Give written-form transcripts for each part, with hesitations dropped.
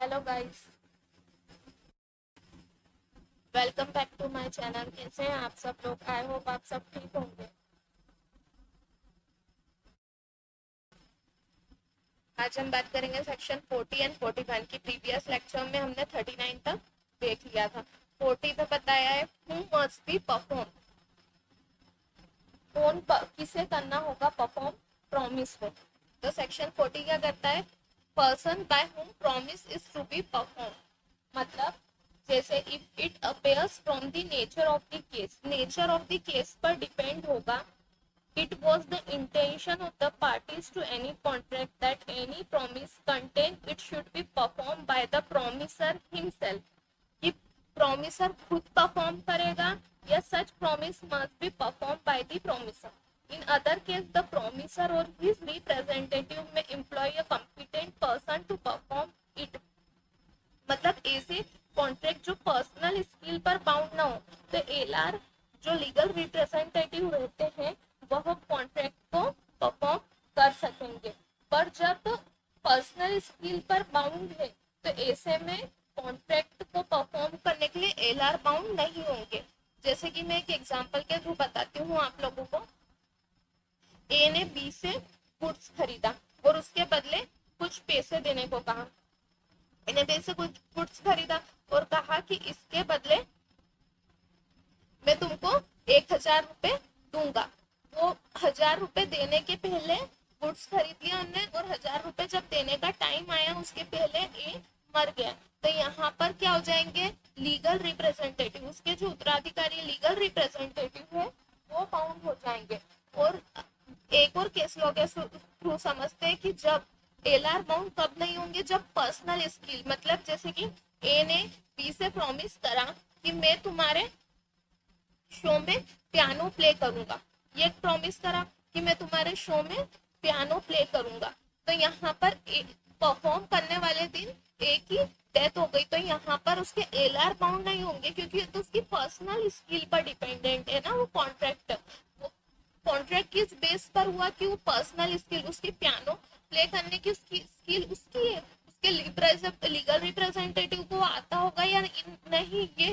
Hello guys, welcome back to my channel. कैसे हैं आप सब लोग? आई होप आप सब ठीक होंगे। आज हम बात करेंगे सेक्शन 40 एंड 41 की। प्रीवियस लेक्चर में हमने 39 तक देख लिया था। 40 में बताया है हु मस्ट बी परफॉर्म, किसे करना होगा परफॉर्म प्रॉमिस को। तो सेक्शन 40 क्या करता है? Person by whom promise is to be perform. मतलब जैसे if it appears from the nature of the case, nature of the case पर डिपेंड होगा। It was the intention of the parties to any contract that any promise contained it should be performed by the promisor himself. कि promisor खुद perform करेगा या such promise must be performed by the promisor. In other case, the promisor or his representative may employ a competent person to perform it. मतलब ऐसे contract जो personal skill पर bound ना हो, तो एलआर जो लीगल रिप्रेजेंटेटिव रहते हैं वह कॉन्ट्रैक्ट को परफॉर्म कर सकेंगे। पर जब पर्सनल स्किल पर बाउंड है तो ऐसे में कॉन्ट्रैक्ट को परफॉर्म करने के लिए एलआर बाउंड नहीं होंगे। जैसे कि मैं एक एग्जांपल के थ्रू बताती हूँ आप लोगों को। ए ने बी से गुड्स खरीदा और उसके बदले कुछ पैसे देने को कहा। मैंने बी से कुछ गुड्स खरीदा और कहा कि इसके बदले मैं तुमको 1,000 रुपए दूंगा। वो 1,000 रुपए देने के पहले गुड्स खरीद लिया उन्होंने और 1,000 रुपए जब देने का टाइम आया उसके पहले ए मर गया। तो यहाँ पर क्या हो जाएंगे? लीगल रिप्रेजेंटेटिव, उसके जो उत्तराधिकारी लीगल रिप्रेजेंटेटिव है वो बाउंड हो जाएंगे। और एक और केस लॉ के थ्रू समझते हैं कि जब एलआर बाउंड कब नहीं होंगे, जब पर्सनल स्किल, मतलब जैसे कि ए ने बी से प्रॉमिस करा कि मैं तुम्हारे शो में पियानो प्ले करूंगा। ये एक प्रॉमिस करा कि मैं तुम्हारे शो में पियानो प्ले करूंगा। तो यहाँ पर परफॉर्म करने वाले दिन एक की डेथ हो गई, तो यहाँ पर उसके एलआर बाउंड नहीं होंगे क्योंकि तो उसकी पर्सनल स्किल पर डिपेंडेंट है ना वो कॉन्ट्रैक्ट। कॉन्ट्रैक्ट किस बेस पर हुआ कि वो पर्सनल स्किल, उसकी पियानो प्ले करने की उसकी स्किल उसकी है। उसके लीगल रिप्रेजेंटेटिव को आता होगा या नहीं, ये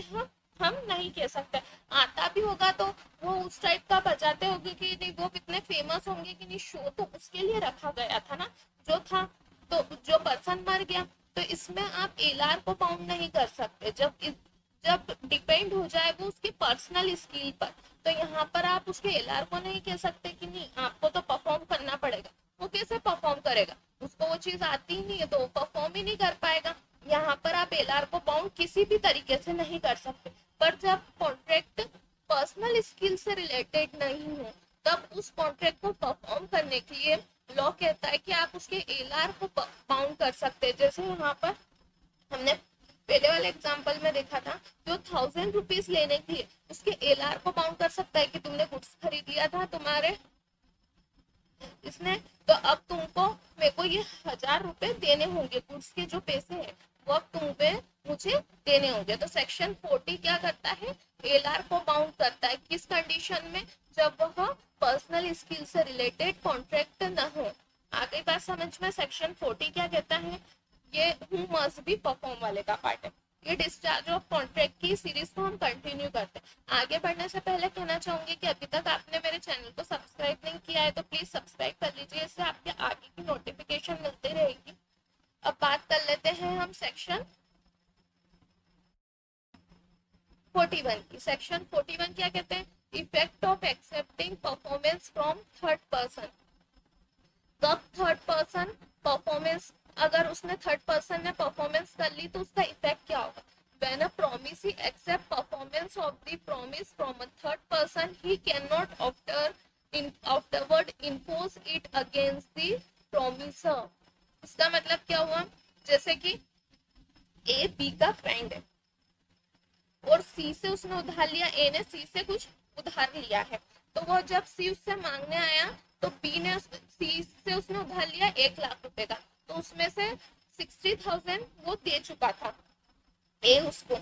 हम नहीं कह सकते। आता भी होगा तो वो उस टाइप का बजाते होंगे कि नहीं, वो कितने फेमस होंगे कि नहीं, शो तो उसके लिए रखा गया था ना जो था। तो जो पर्सन मर गया तो इसमें आप एलआर को बाउंड नहीं कर सकते जब डिपेंड हो जाए वो उसकी पर्सनल स्किल पर। तो यहाँ पर आप उसके एलआर को नहीं कह सकते कि नहीं आपको तो परफॉर्म करना पड़ेगा। वो कैसे परफॉर्म करेगा? उसको वो चीज आती ही नहीं है तो वो परफॉर्म ही नहीं कर पाएगा। यहाँ पर आप एलआर को बाउंड किसी भी तरीके से नहीं कर सकते। पर जब कॉन्ट्रैक्ट पर्सनल स्किल से रिलेटेड नहीं हो तब उस कॉन्ट्रैक्ट को परफॉर्म करने के लिए लॉ कहता है कि आप उसके एलआर को बाउंड कर सकते हैं। जैसे यहाँ पर हमने पहले वाले एग्जांपल में देखा था, जो 1,000 रुपीज लेने के लिए उसके एलआर को बाउंड कर सकता है कि तुमने गुड्स खरीद लिया था तुम्हारे इसने, तो अब तुमको मेरे को ये 1,000 रुपए देने होंगे, गुड्स के जो पैसे हैं वो अब तुम्हें मुझे देने होंगे। तो सेक्शन 40 क्या करता है? एलआर को बाउंड करता है। किस कंडीशन में? जब वह पर्सनल स्किल से रिलेटेड कॉन्ट्रैक्ट न हो। आगे बात समझ में? सेक्शन 40 क्या कहता है? ये हु मस्ट बी परफॉर्म वाले का पार्ट है। ये डिस्चार्ज ऑफ कॉन्ट्रैक्ट की सीरीज को हम कंटिन्यू करते हैं। आगे बढ़ने से पहले कहना चाहूंगी कि अभी तक आपने मेरे चैनल को सब्सक्राइब नहीं किया है तो प्लीज सब्सक्राइब कर लीजिए, इससे आपके आगे की नोटिफिकेशन मिलती रहेगी। अब बात कर लेते हैं हम सेक्शन 41 की। सेक्शन 41 क्या कहते हैं? Effect of accepting performance from third person. कब थर्ड पर्सन परफॉर्मेंस, अगर उसने थर्ड पर्सन ने परफॉर्मेंस कर ली तो उसका इफेक्ट क्या होगा? When a promisee accept performance of the promise from a third person, he cannot afterward enforce it against the promiser. इसका मतलब क्या हुआ? जैसे कि ए बी का फ्रेंड है और सी से उसने उधार लिया, ए ने सी से कुछ उधार लिया है। तो वो जब सी उससे मांगने आया तो बी ने सी से उसने उधार लिया 1,00,000 रुपए का, तो उसमें से 60,000 वो दे चुका था ए उसको।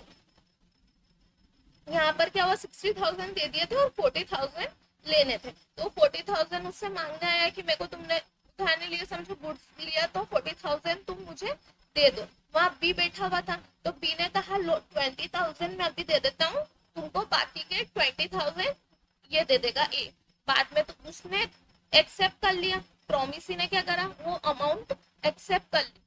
यहाँ पर क्या हुआ? 60,000 दे दिए थे और 40,000 लेने थे। तो 40,000 उससे मांगने आया कि मेरे को तुमने उधार नहीं लिया, समझो गुड्स लिया, तो 40,000 तुम मुझे दे दो। वहां बी बैठा हुआ था तो बी ने कहा लो 20,000 मैं अभी दे देता हूँ तुमको, बाकी के 20,000 ये दे देगा ए। बाद में तो उसने एक्सेप्ट कर लिया, प्रॉमिसी ने क्या करा, वो अमाउंट एक्सेप्ट कर ली।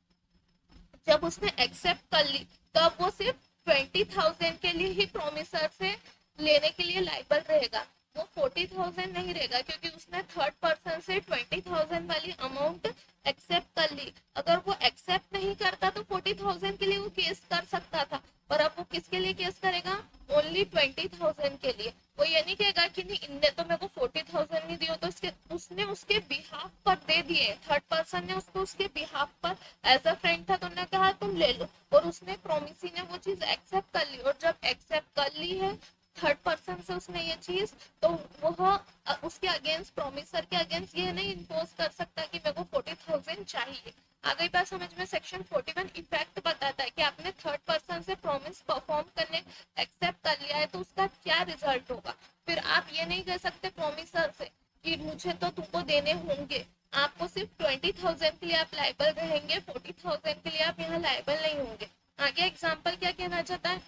जब उसने एक्सेप्ट कर ली तब वो सिर्फ 20,000 के लिए ही प्रोमिसर से लेने के लिए लाइबल रहेगा, वो 40,000 नहीं रहेगा, क्योंकि उसने थर्ड पर्सन से 20,000 वाली अमाउंट एक्सेप्ट कर ली। अगर वो एक्सेप्ट नहीं करता तो 40,000 के लिए वो केस कर सकता था, पर अब वो किसके लिए केस करेगा, ओनली 20,000 के लिए। वो ये नहीं कहेगा कि नहीं इनने तो मेरे को 40,000 नहीं दिया, तो उसने उसके बिहाफ पर दे दिए, थर्ड पर्सन ने उसको उसके बिहाफ पर एज अ फ्रेंड था तो उन्होंने कहा तुम ले लो, और उसने प्रोमिसी ने वो चीज एक्सेप्ट कर ली, और जब एक्सेप्ट कर ली है थर्ड पर्सन से उसने ये चीज, तो वह उसके अगेंस्ट, प्रोमिसर के अगेंस्ट ये नहीं इम्पोज कर सकता कि मेरे को 40,000 चाहिए। आ गई बात समझ में। सेक्शन 41 इफेक्ट बताता है कि आपने थर्ड पर्सन से प्रॉमिस परफॉर्म करने एक्सेप्ट कर लिया है तो उसका क्या रिजल्ट होगा। फिर आप ये नहीं कह सकते प्रोमिसर से कि मुझे तो तुमको देने होंगे, आपको सिर्फ 20,000 के लिए आप लाइबल रहेंगे, 40,000 के लिए आप यहाँ लाइबल नहीं होंगे। आगे एग्जाम्पल क्या कहना चाहता है,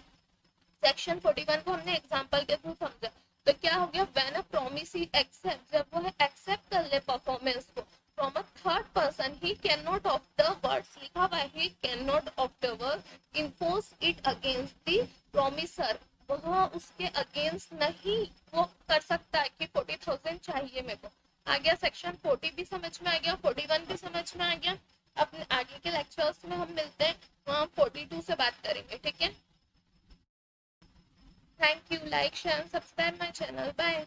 सेक्शन 41 को हमने एग्जांपल के थ्रू समझा। तो क्या हो गया, व्हेन अ प्रॉमिसी एक्सेप्ट, जब वो एक्सेप्ट कर ले परफॉर्मेंस को from a third person, he can not of the words, लिखा हुआ है he can not of the word impose it against the promiser, वह उसके अगेंस्ट नहीं वो कर सकता है कि 40,000 चाहिए मेरे को। आ गया सेक्शन 40 भी समझ में आ गया, 41 भी समझ में आ गया। अपने आगे के लेक्चर्स में हम मिलते हैं, वहाँ 42 से बात करेंगे, ठीक है। Thank you. Like, share, and subscribe my channel. Bye.